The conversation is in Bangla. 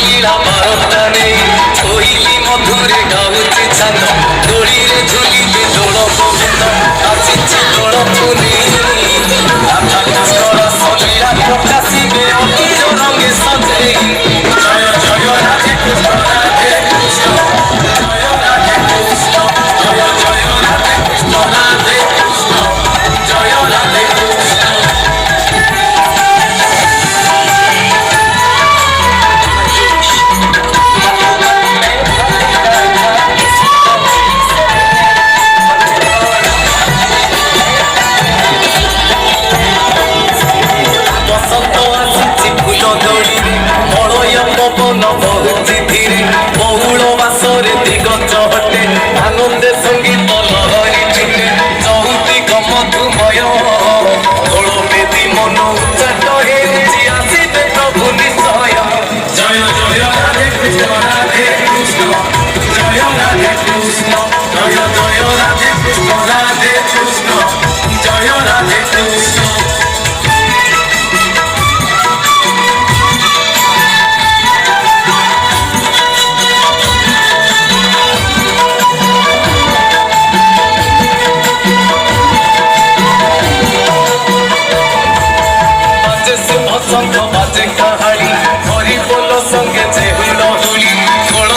লীলা বারতা নেই কোইলি মধুরে গাউছি ছান্দ দোড়িরে ঝুলিলে দোল গোবিন্দ আসিছে দোল পুনি রাধা কৃষ্ণ রাসলীলা প্রকাশিবে অতীত রঙে সজেই জয় জয় রাধে কৃষ্ণ রাধে কৃষ্ণ জয় রাধে কৃষ্ণ জয় জয় রাধে কৃষ্ণ রাধে কৃষ্ণ জয় রাধে কৃষ্ণ। বসন্ত আসিছি ফুল দৌড়িরে মলয় পবন বহুছি ধীরে বহুଳ মাসরে দিগঞ্জ হটে আনন্দে সঙ্গীত লহরি ছুটে চৌদিক মধুময় দোଳ বেদী মন উচ্চাট ହେଉଛି ଆସିବେ ପ୍ରଭୁ ନିଶ୍ଚୟ ଜୟ ଜୟ ରାଧେ କୃଷ୍ଣ ରାଧେ କୃଷ୍ଣ ଜୟ ରାଧେ କୃଷ୍ଣ ଜୟ ଜୟ ରାଧେ କୃଷ୍ଣ ରାଧେ କୃଷ୍ଣ ଜୟ ରାଧେ କୃଷ୍ଣ। বাজে শুভ শঙ্খ বাজে কাহাড়ি